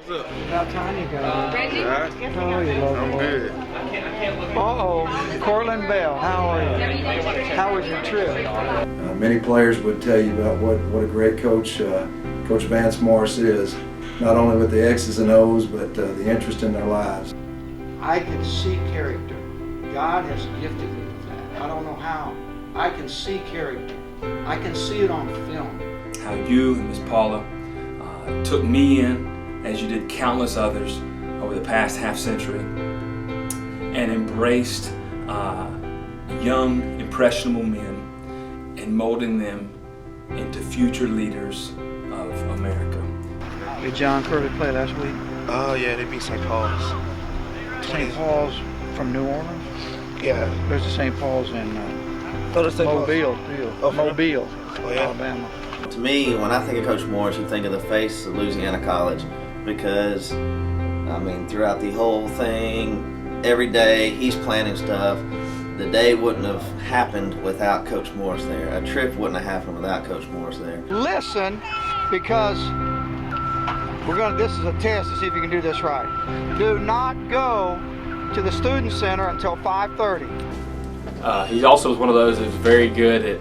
What's up? About time you got Reggie? Oh, you love I'm good. Uh-oh, Cortland Bell, how are you? How was your trip? Many players would tell you about what a great coach Coach Vance Morris is, not only with the X's and O's, but the interest in their lives. I can see character. God has gifted me with that. I don't know how. I can see character. I can see it on film. How you and Miss Paula took me in, as you did countless others over the past half century, and embraced young, impressionable men and molding them into future leaders of America. Did John Curley play last week? Oh, yeah, they beat St. Paul's. St. Paul's from New Orleans? Yeah. There's a St. Paul's in St. Paul's. Mobile, Mobile, Oh, yeah. Alabama. To me, when I think of Coach Morris, you think of the face of Louisiana College because, I mean, throughout the whole thing, every day he's planning stuff. The day wouldn't have happened without Coach Morris there. A trip wouldn't have happened without Coach Morris there. Listen, because this is a test to see if you can do this right. Do not go to the student center until 5:30. He also was one of those that's very good at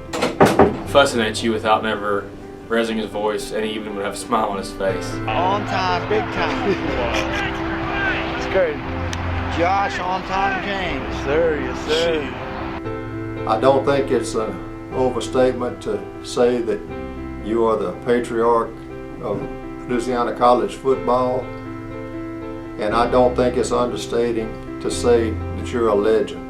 fussing at you without never raising his voice, and he even would have a smile on his face. On time, big time. It's great. Josh, on time, James. Yes, sir. Yes, sir. I don't think it's an overstatement to say that you are the patriarch of Louisiana College football, and I don't think it's understating to say that you're a legend.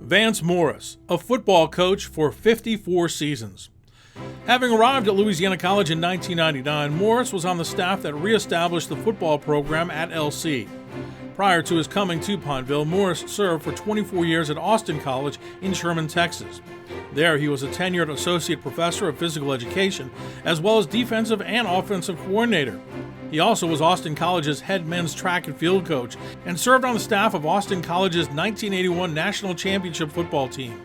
Vance Morris, a football coach for 54 seasons. Having arrived at Louisiana College in 1999, Morris was on the staff that reestablished the football program at LC. Prior to his coming to Pineville, Morris served for 24 years at Austin College in Sherman, Texas. There, he was a tenured associate professor of physical education, as well as defensive and offensive coordinator. He also was Austin College's head men's track and field coach and served on the staff of Austin College's 1981 National Championship football team.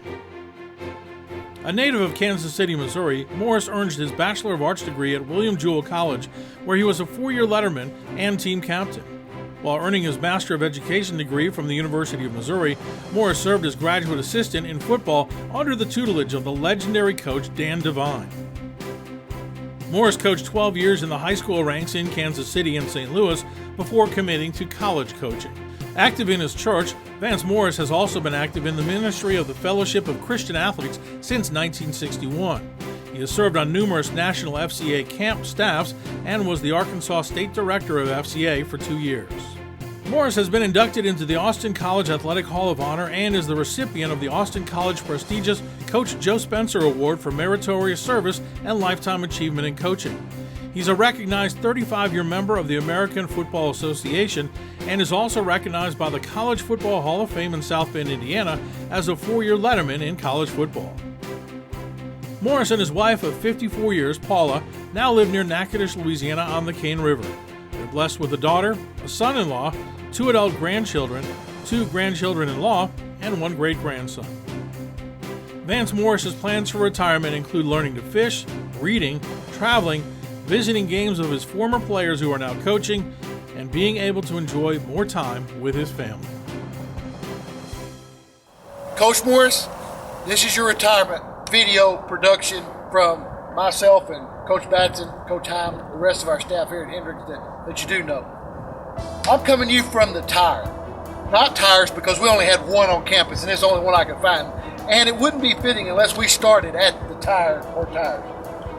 A native of Kansas City, Missouri, Morris earned his Bachelor of Arts degree at William Jewell College, where he was a 4-year letterman and team captain. While earning his Master of Education degree from the University of Missouri, Morris served as graduate assistant in football under the tutelage of the legendary coach Dan Devine. Morris coached 12 years in the high school ranks in Kansas City and St. Louis before committing to college coaching. Active in his church, Vance Morris has also been active in the ministry of the Fellowship of Christian Athletes since 1961. He has served on numerous national FCA camp staffs and was the Arkansas State Director of FCA for 2 years. Morris has been inducted into the Austin College Athletic Hall of Honor and is the recipient of the Austin College prestigious Coach Joe Spencer Award for Meritorious Service and Lifetime Achievement in Coaching. He's a recognized 35-year member of the American Football Association and is also recognized by the College Football Hall of Fame in South Bend, Indiana, as a 4-year letterman in college football. Morris and his wife of 54 years, Paula, now live near Natchitoches, Louisiana on the Cane River. They're blessed with a daughter, a son-in-law, 2 adult grandchildren, 2 grandchildren-in-law, and 1 great-grandson. Vance Morris's plans for retirement include learning to fish, reading, traveling, visiting games of his former players who are now coaching, and being able to enjoy more time with his family. Coach Morris, this is your retirement video production from myself and Coach Batson, Coach Heim, the rest of our staff here at Hendricks that you do know. I'm coming to you from the tire. Not tires because we only had one on campus and it's the only one I could find. And it wouldn't be fitting unless we started at the tire or tires.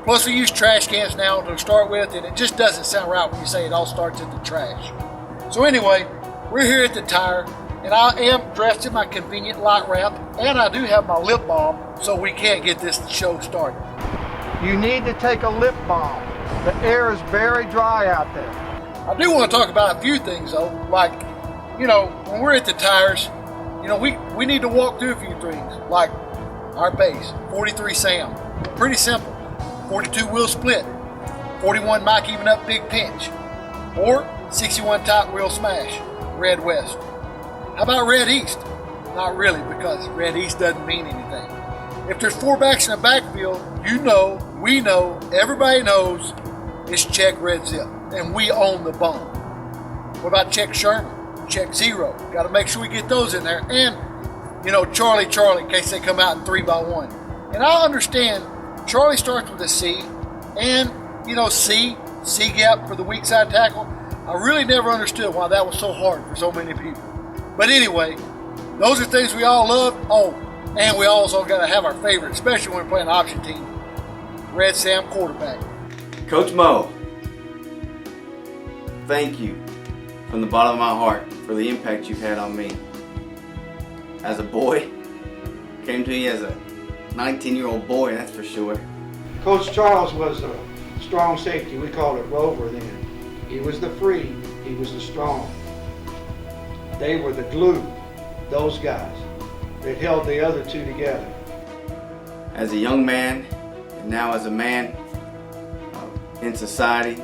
Plus we use trash cans now to start with, and it just doesn't sound right when you say it all starts at the trash. So anyway, we're here at the tire, and I am dressed in my convenient light wrap, and I do have my lip balm so we can get this show started. You need to take a lip balm. The air is very dry out there. I do want to talk about a few things though, like, when we're at the tires, we need to walk through a few things, like our base, 43 Sam, pretty simple, 42 wheel split, 41 Mike even up big pinch, or 61 top wheel smash, red west. How about red east? Not really, because Red East doesn't mean anything. If there's 4 backs in the backfield, you know, we know, everybody knows it's check red zip, and we own the bone. What about check Sherman? Check zero. Got to make sure we get those in there. And, you know, Charlie, in case they come out in 3-by-1. And I understand Charlie starts with a C, and, you know, C gap for the weak side tackle. I really never understood why that was so hard for so many people. But anyway, those are things we all love. Oh, and we also got to have our favorite, especially when we're playing option team. Red Sam quarterback. Coach Mo, thank you from the bottom of my heart for the impact you've had on me. As a boy, came to you as a 19-year-old boy, that's for sure. Coach Charles was a strong safety. We called it Rover then. He was the free, he was the strong. They were the glue, those guys, that held the other two together. As a young man, and now as a man in society,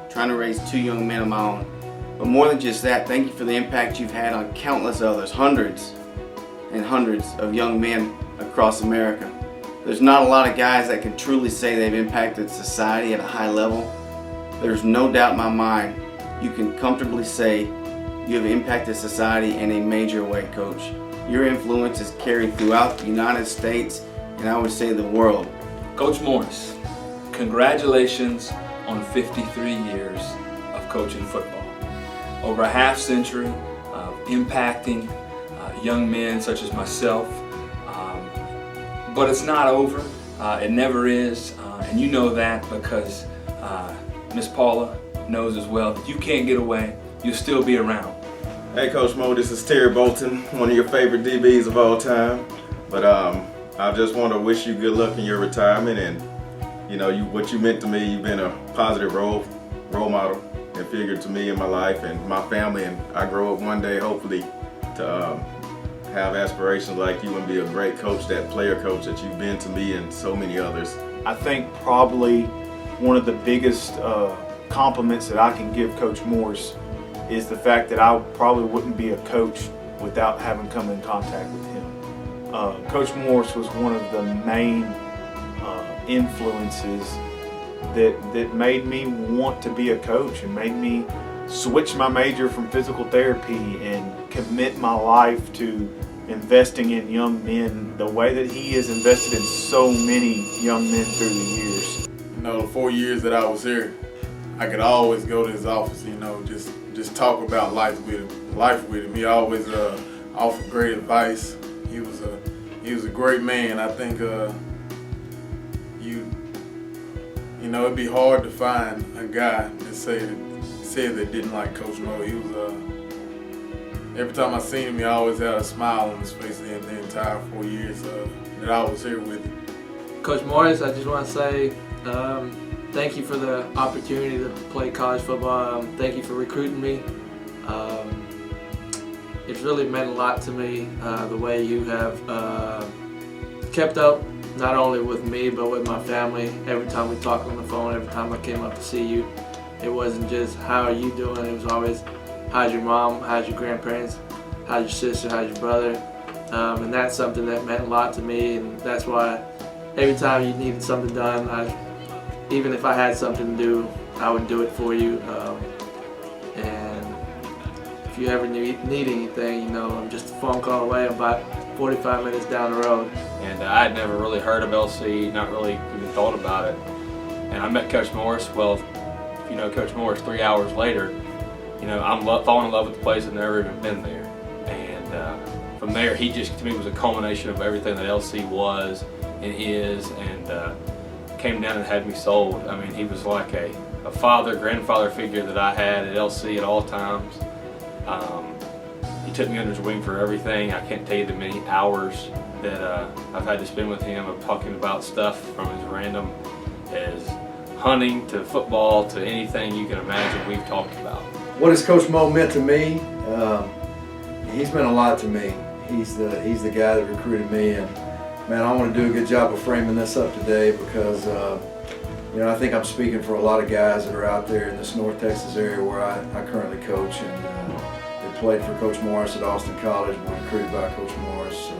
trying to raise 2 young men of my own. But more than just that, thank you for the impact you've had on countless others, hundreds and hundreds of young men across America. There's not a lot of guys that can truly say they've impacted society at a high level. There's no doubt in my mind you can comfortably say you have impacted society in a major way, Coach. Your influence is carried throughout the United States, and I would say the world. Coach Morris, congratulations on 53 years of coaching football. Over a half century of impacting young men such as myself. But it's not over. It never is. And you know that because Miss Paula knows as well that you can't get away. You'll still be around. Hey Coach Mo, this is Terry Bolton, one of your favorite DBs of all time. But I just want to wish you good luck in your retirement, and you know what you meant to me. You've been a positive role model and figure to me in my life and my family, and I grow up one day hopefully to have aspirations like you and be a great coach, that player coach that you've been to me and so many others. I think probably one of the biggest compliments that I can give Coach Morris is the fact that I probably wouldn't be a coach without having come in contact with him. Coach Morris was one of the main influences that made me want to be a coach and made me switch my major from physical therapy and commit my life to investing in young men the way that he has invested in so many young men through the years. You know, the 4 years that I was here, I could always go to his office, you know, just talk about life with him. He always offered great advice. He was a great man. I think you know, it'd be hard to find a guy that said that didn't like Coach Mo. He was every time I seen him, he always had a smile on his face the entire 4 years that I was here with him. Coach Morris, I just want to say thank you for the opportunity to play college football. Thank you for recruiting me. It's really meant a lot to me, the way you have kept up, not only with me, but with my family. Every time we talked on the phone, every time I came up to see you, it wasn't just, how are you doing? It was always, how's your mom? How's your grandparents? How's your sister? How's your brother? And that's something that meant a lot to me, and that's why every time you needed something done, even if I had something to do, I would do it for you. And if you ever need anything, you know, I'm just a phone call away. I'm about 45 minutes down the road. And I had never really heard of LC, not really even thought about it. And I met Coach Morris. Well, if you know Coach Morris, 3 hours later, you know, I'm falling in love with the place. I've never even been there. And from there, he just, to me, was a culmination of everything that LC was and is, and came down and had me sold. I mean, he was like a father, grandfather figure that I had at LC at all times. He took me under his wing for everything. I can't tell you the many hours that I've had to spend with him of talking about stuff from as random as hunting to football to anything you can imagine we've talked about. What has Coach Mo meant to me? He's meant a lot to me. He's the guy that recruited me, and man, I want to do a good job of framing this up today because you know, I think I'm speaking for a lot of guys that are out there in this North Texas area where I currently coach, and they played for Coach Morris at Austin College, were recruited by Coach Morris.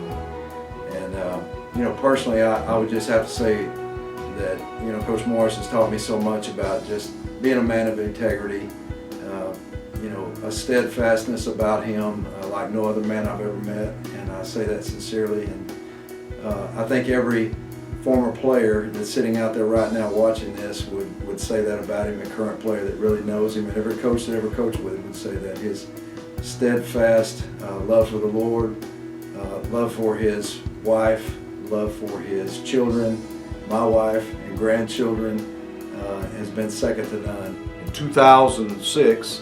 You know, personally, I would just have to say that, you know, Coach Morris has taught me so much about just being a man of integrity, you know, a steadfastness about him like no other man I've ever met, and I say that sincerely. And I think every former player that's sitting out there right now watching this would say that about him, a current player that really knows him, and every coach that ever coached with him would say that. His steadfast love for the Lord, love for his wife, love for his children, my wife and grandchildren, has been second to none. In 2006,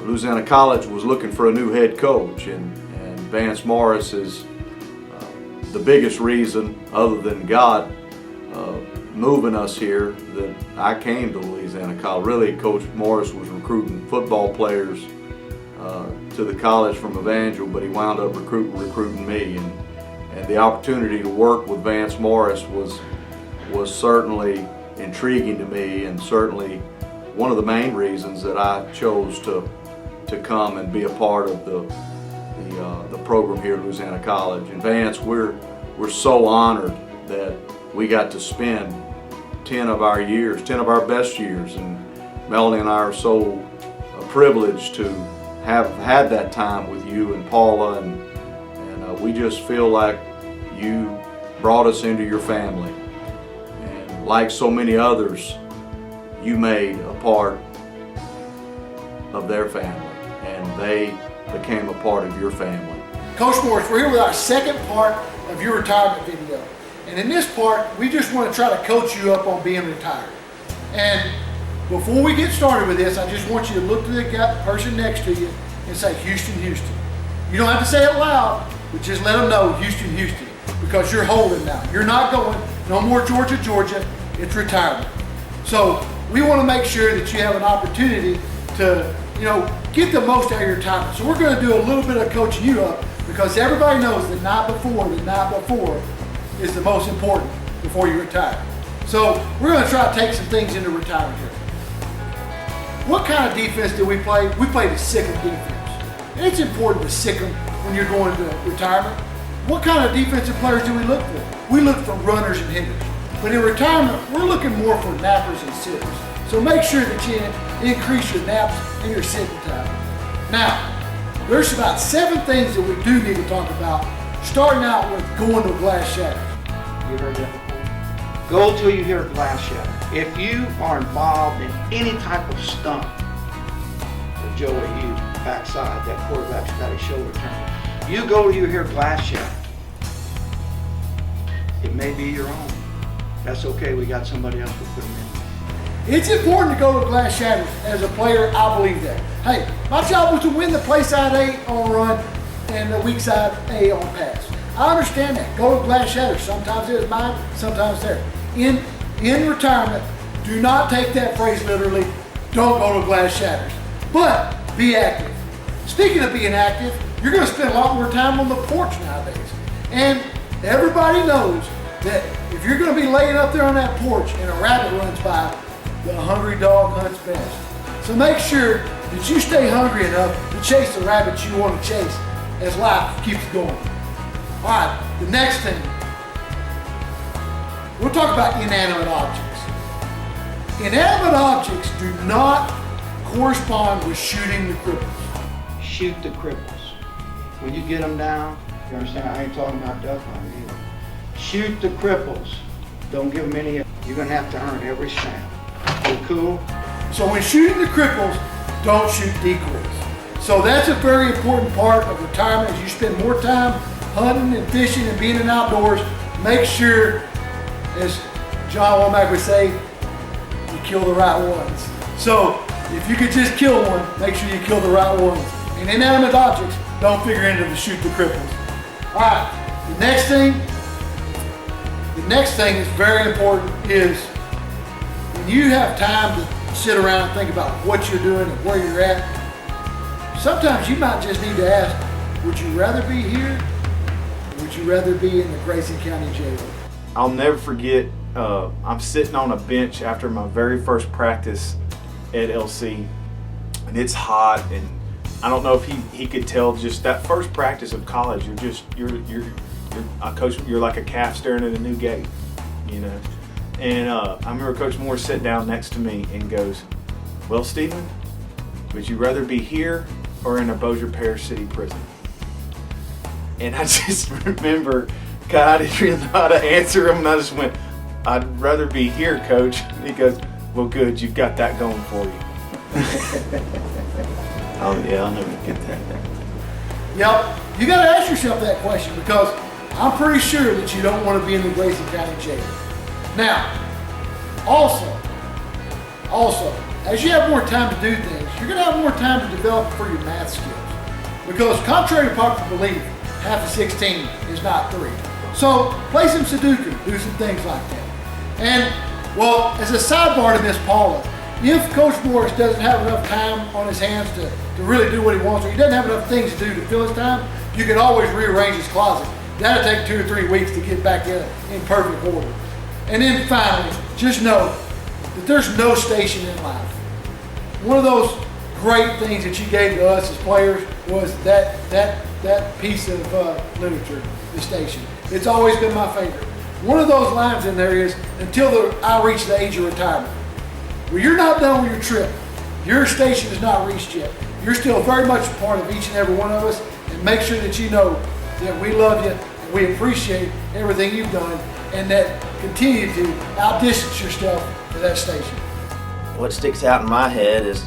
Louisiana College was looking for a new head coach, and Vance Morris is the biggest reason, other than God moving us here, that I came to Louisiana College. Really, Coach Morris was recruiting football players to the college from Evangel, but he wound up recruiting me, and the opportunity to work with Vance Morris was certainly intriguing to me, and certainly one of the main reasons that I chose to come and be a part of the program here at Louisiana College. And Vance, we're so honored that we got to spend 10 of our best years, and Melanie and I are so privileged to have had that time with you and Paula, and we just feel like you brought us into your family, and like so many others, you made a part of their family, and they became a part of your family. Coach Morris, we're here with our second part of your retirement video. And in this part, we just want to try to coach you up on being retired. And before we get started with this, I just want you to look to the person next to you and say, Houston, Houston. You don't have to say it loud, but just let them know, Houston, Houston, because you're holding now. You're not going, no more Georgia, Georgia, it's retirement. So we want to make sure that you have an opportunity to, you know, get the most out of your retirement. So we're going to do a little bit of coaching you up, because everybody knows the night before is the most important before you retire. So we're going to try to take some things into retirement here. What kind of defense do we play? We play the sick 'em defense. And it's important to sick 'em when you're going to retirement. What kind of defensive players do we look for? We look for runners and hitters. But in retirement, we're looking more for nappers and sitters. So make sure that you increase your naps and your sitting time. Now, there's about 7 things that we do need to talk about, starting out with going to glass shatters. You heard that before? Go till you hear a glass shatter. If you are involved in any type of stunt, so Joey Hughes, backside, that quarterback's got his shoulder turned. You go till you hear glass shatter. It may be your own. That's okay, we got somebody else to put them in. It's important to go to glass shatters. As a player, I believe that. Hey, my job was to win the play side A on run and the weak side A on pass. I understand that. Go to glass shatters. Sometimes it was mine, sometimes there. In retirement, do not take that phrase literally. Don't go to glass shatters. But be active. Speaking of being active, you're going to spend a lot more time on the porch nowadays. And everybody knows that if you're going to be laying up there on that porch and a rabbit runs by, the hungry dog hunts best. So make sure that you stay hungry enough to chase the rabbits you want to chase as life keeps going. All right, the next thing. We'll talk about inanimate objects. Inanimate objects do not correspond with shooting the cripples. Shoot the cripples. When you get them down, you understand, I ain't talking about duck hunting either. Shoot the cripples. Don't give them any, you're going to have to earn every snap. You cool? So when shooting the cripples, don't shoot decoys. So that's a very important part of retirement. As you spend more time hunting and fishing and being in outdoors, make sure, as John Womack would say, you kill the right ones. So if you could just kill one, make sure you kill the right ones. And inanimate objects, don't figure into the shoot the cripples. All right, the next thing is very important is when you have time to sit around and think about what you're doing and where you're at, sometimes you might just need to ask, would you rather be here or would you rather be in the Grayson County Jail? I'll never forget, I'm sitting on a bench after my very first practice at LC, and it's hot, and I don't know if he could tell just that first practice of college. You're a coach. You're like a calf staring at a new gate, you know. And I remember Coach Morris sat down next to me and goes, "Well, Stephen, would you rather be here or in a Bossier Parish City prison?" And I just remember, God, I didn't really know how to answer him, and I just went, "I'd rather be here, Coach." And he goes, "Well, good, you've got that going for you." Oh yeah, I'll never get that. Yep, you got to ask yourself that question, because I'm pretty sure that you don't want to be in the Grayson County Jail. Now, also, as you have more time to do things, you're going to have more time to develop for your math skills. Because contrary to popular belief, half of 16 is not 3. So play some Sudoku, do some things like that. And, well, as a sidebar to Miss Paula, if Coach Morris doesn't have enough time on his hands to really do what he wants, or he doesn't have enough things to do to fill his time, you can always rearrange his closet. That'll take 2 or 3 weeks to get back in perfect order. And then finally, just know that there's no station in life. One of those great things that you gave to us as players was that piece of literature, the station. It's always been my favorite. One of those lines in there is, until I reach the age of retirement. Well, you're not done with your trip. Your station is not reached yet. You're still very much a part of each and every one of us, and make sure that you know that we love you and we appreciate everything you've done, and that continue to outdistance yourself to that station. What sticks out in my head is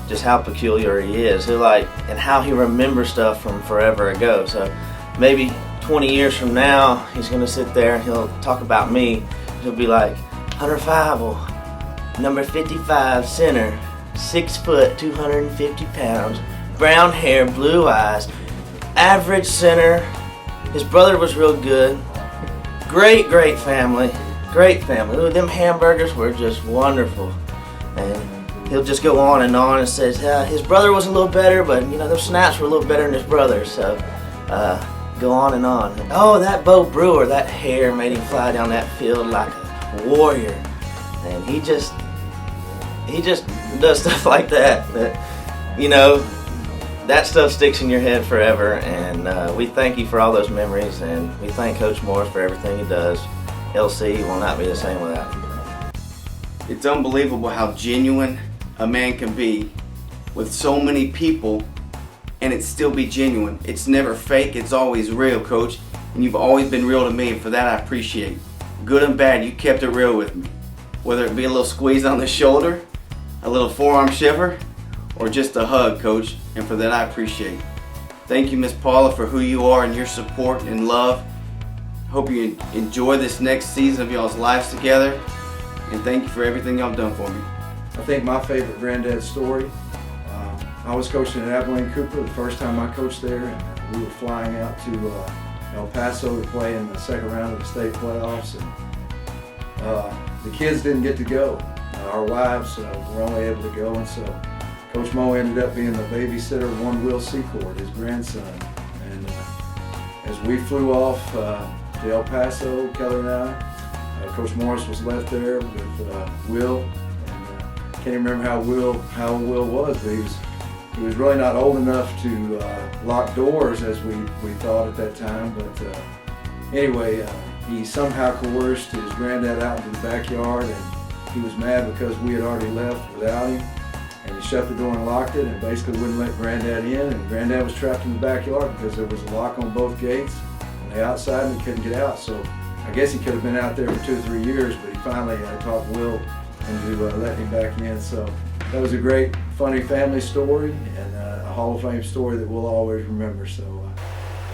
just how peculiar he is. And how he remembers stuff from forever ago. So maybe 20 years from now, he's gonna sit there and he'll talk about me. He'll be like, Hunter Fievel, number 55 center, 6 foot, 250 pounds, brown hair, blue eyes, average center. His brother was real good. Great family. Ooh, them hamburgers were just wonderful. And he'll just go on and says, his brother was a little better, but you know, those snaps were a little better than his brother. So go on and on. And, oh, that Bo Brewer, that hair made him fly down that field like a warrior. And he just does stuff like that you know, that stuff sticks in your head forever. And we thank you for all those memories, and we thank Coach Morris for everything he does. LC will not be the same without him. It's unbelievable how genuine a man can be with so many people, and it still be genuine. It's never fake, it's always real, Coach. And you've always been real to me, and for that I appreciate. Good and bad, you kept it real with me. Whether it be a little squeeze on the shoulder, a little forearm shiver, or just a hug, Coach, and for that I appreciate. Thank you, Miss Paula, for who you are and your support and love. Hope you enjoy this next season of y'all's lives together, and thank you for everything y'all done for me. I think my favorite granddad story, I was coaching at Abilene Cooper the first time I coached there, and we were flying out to El Paso to play in the second round of the state playoffs, and the kids didn't get to go. Our wives were only able to go, and so Coach Mo ended up being the babysitter of one Will Secord, his grandson. And as we flew off to El Paso, Keller and I, Coach Morris was left there with Will. And can't even remember how Will was, but he was really not old enough to lock doors as we thought at that time. But anyway, he somehow coerced his granddad out into the backyard, and he was mad because we had already left without him. And he shut the door and locked it, and basically wouldn't let Granddad in. And Granddad was trapped in the backyard because there was a lock on both gates on the outside, and he couldn't get out. So I guess he could have been out there for 2 or 3 years, but he finally talked Will into letting him back in. So that was a great, funny family story, and a Hall of Fame story that we'll always remember. So,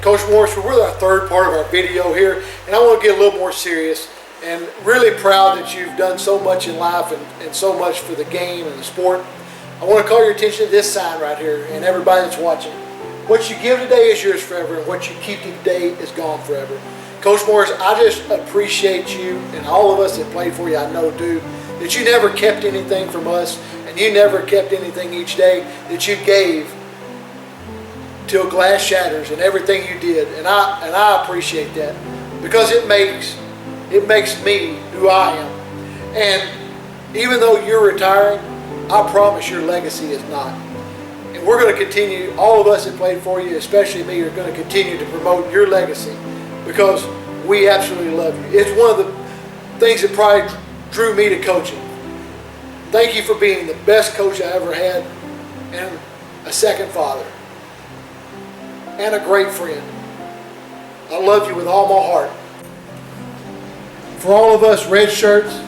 Coach Morris, we're with our third part of our video here, and I want to get a little more serious. And really proud that you've done so much in life and so much for the game and the sport. I want to call your attention to this sign right here, and everybody that's watching. What you give today is yours forever, and what you keep today is gone forever. Coach Morris, I just appreciate you, and all of us that played for you I know do, that you never kept anything from us, and you never kept anything each day that you gave till glass shatters and everything you did. And I appreciate that, because it makes me who I am. And even though you're retiring, I promise your legacy is not. And we're going to continue, all of us that played for you, especially me, are going to continue to promote your legacy because we absolutely love you. It's one of the things that probably drew me to coaching. Thank you for being the best coach I ever had, and a second father, and a great friend. I love you with all my heart. For all of us red shirts,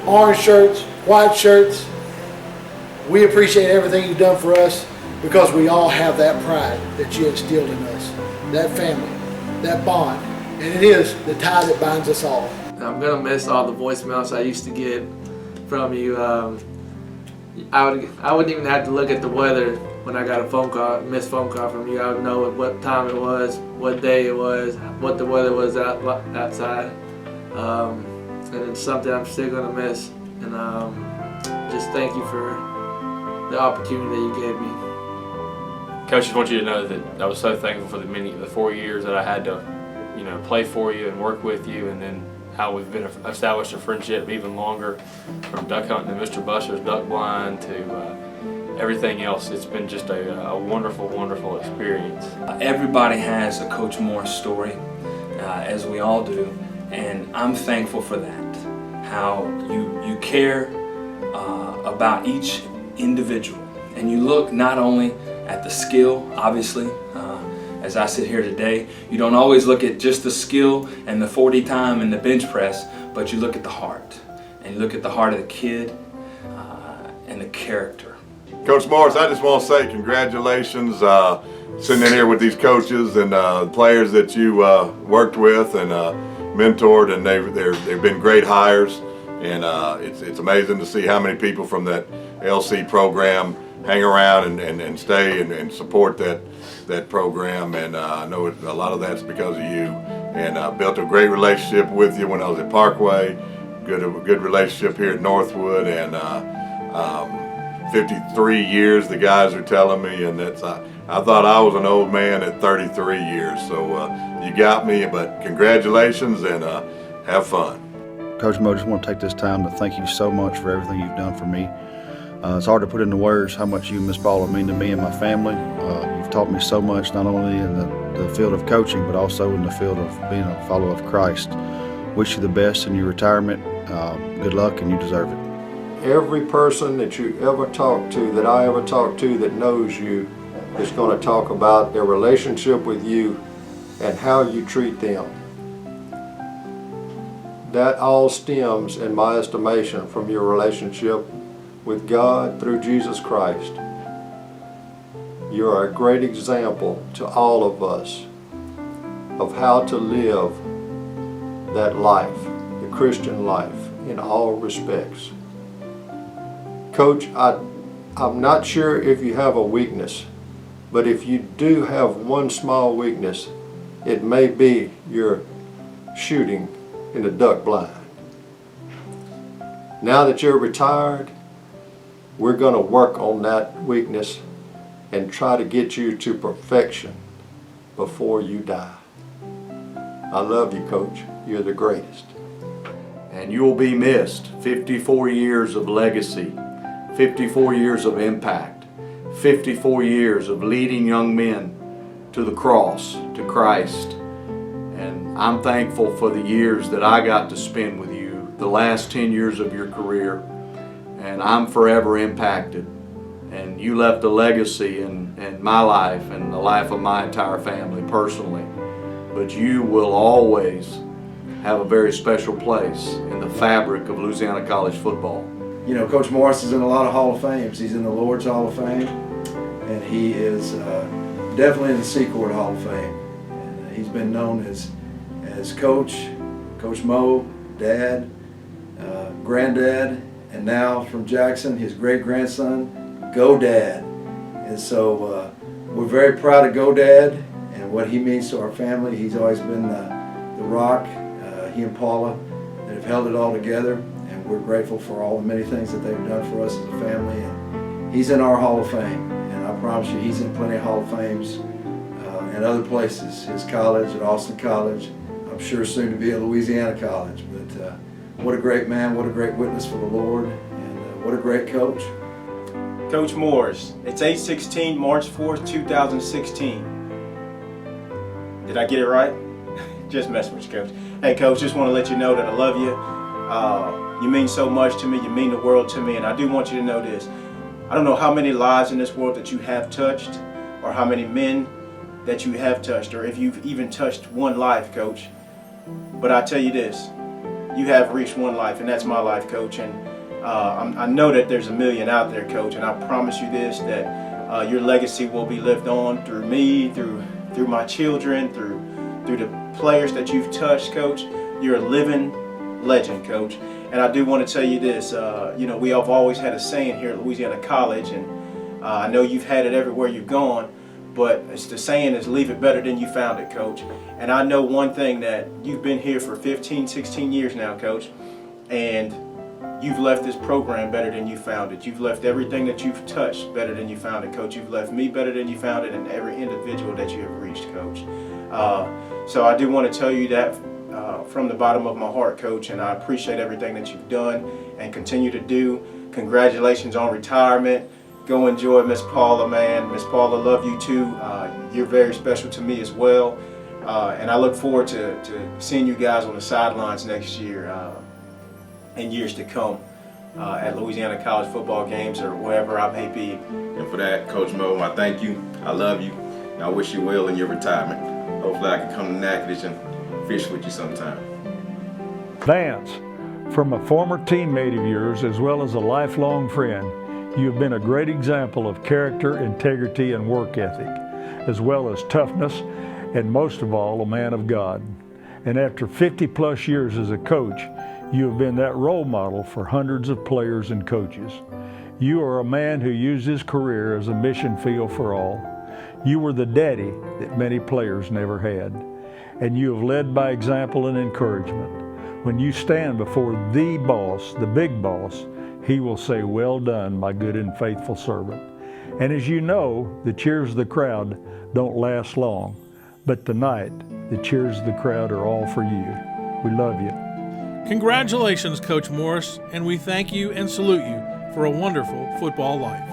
orange shirts, white shirts, we appreciate everything you've done for us because we all have that pride that you instilled in us, that family, that bond, and it is the tie that binds us all. I'm gonna miss all the voicemails I used to get from you. I wouldn't even have to look at the weather when I got a missed phone call from you. I would know what time it was, what day it was, what the weather was outside. And it's something I'm still gonna miss. And just thank you for the opportunity that you gave me. Coach, just want you to know that I was so thankful for the 4 years that I had to, play for you and work with you, and then how we've been established a friendship even longer, from duck hunting to Mr. Buster's duck blind to everything else. It's been just a wonderful, wonderful experience. Everybody has a Coach Morris story, as we all do, and I'm thankful for that. How you care about each individual, and you look not only at the skill, obviously. As I sit here today, you don't always look at just the skill and the 40 time and the bench press, but you look at the heart, and you look at the heart of the kid and the character. Coach Morris, I just want to say congratulations, sitting in here with these coaches and players that you worked with and mentored, and they've been great hires, and it's amazing to see how many people from that LC program hang around and stay and support that program, and I know a lot of that's because of you, and I built a great relationship with you when I was at Parkway, good relationship here at Northwood, and 53 years the guys are telling me, and that's I thought I was an old man at 33 years, so you got me, but congratulations, and have fun. Coach Mo, just want to take this time to thank you so much for everything you've done for me. It's hard to put into words how much you and Miss Paula mean to me and my family. You've taught me so much, not only in the field of coaching, but also in the field of being a follower of Christ. Wish you the best in your retirement. Good luck, and you deserve it. Every person that you ever talk to, that I ever talk to that knows you, is going to talk about their relationship with you and how you treat them. That all stems, in my estimation, from your relationship with God through Jesus Christ. You are a great example to all of us of how to live that life, the Christian life, in all respects. Coach, I'm not sure if you have a weakness, but if you do have one small weakness, it may be your shooting in the duck blind. Now that you're retired, we're going to work on that weakness and try to get you to perfection before you die. I love you, Coach. You're the greatest. And you will be missed. 54 years of legacy, 54 years of impact, 54 years of leading young men to the cross, to Christ. And I'm thankful for the years that I got to spend with you, the last 10 years of your career. And I'm forever impacted. And you left a legacy in my life and the life of my entire family personally. But you will always have a very special place in the fabric of Louisiana College football. You know, Coach Morris is in a lot of Hall of Fames. He's in the Lord's Hall of Fame, and he is definitely in the Secord Hall of Fame. And he's been known as Coach Mo, Dad, Granddad, and now from Jackson, his great-grandson, Go Dad. And so we're very proud of Go Dad and what he means to our family. He's always been the rock, he and Paula, that have held it all together. And we're grateful for all the many things that they've done for us as a family. And he's in our Hall of Fame. And I promise you, he's in plenty of Hall of Fames and other places. His college at Austin College, I'm sure soon to be at Louisiana College. But what a great man, what a great witness for the Lord, and what a great coach. Coach Morris, it's 8/16, March 4th, 2016. Did I get it right? Just messing with you, Coach. Hey, Coach, just want to let you know that I love you. You mean so much to me. You mean the world to me. And I do want you to know this. I don't know how many lives in this world that you have touched, or how many men that you have touched, or if you've even touched one life, Coach. But I tell you this, you have reached one life, and that's my life, Coach. And I know that there's a million out there, Coach, and I promise you this, that your legacy will be lived on through me, through my children, through the players that you've touched, Coach. You're a living legend, Coach. And I do want to tell you this, you know, we have always had a saying here at Louisiana College, and I know you've had it everywhere you've gone, but it's the saying is leave it better than you found it, Coach. And I know one thing, that you've been here for 15, 16 years now, Coach, and you've left this program better than you found it. You've left everything that you've touched better than you found it, Coach. You've left me better than you found it, and every individual that you have reached, Coach. So I do want to tell you that from the bottom of my heart, Coach, and I appreciate everything that you've done and continue to do. Congratulations on retirement. Go enjoy Miss Paula, man. Miss Paula, love you too. You're very special to me as well. And I look forward to seeing you guys on the sidelines next year and years to come at Louisiana College football games or wherever I may be. And for that, Coach Mo, I thank you. I love you. And I wish you well in your retirement. Hopefully I can come to Natchitoches and fish with you sometime. Vance, from a former teammate of yours as well as a lifelong friend, you have been a great example of character, integrity, and work ethic, as well as toughness, and most of all, a man of God. And after 50+ years as a coach, you have been that role model for hundreds of players and coaches. You are a man who used his career as a mission field for all. You were the daddy that many players never had. And you have led by example and encouragement. When you stand before the boss, the big boss, he will say, "Well done, my good and faithful servant." And as you know, the cheers of the crowd don't last long. But tonight, the cheers of the crowd are all for you. We love you. Congratulations, Coach Morris, and we thank you and salute you for a wonderful football life.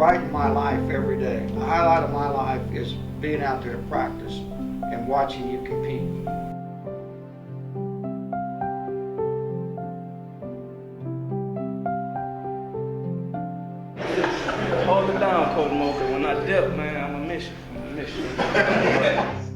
Brighten my life every day. The highlight of my life is being out there to practice and watching you compete. Hold it down, Coach Mo, 'cause when I dip, man, I'm going to miss you.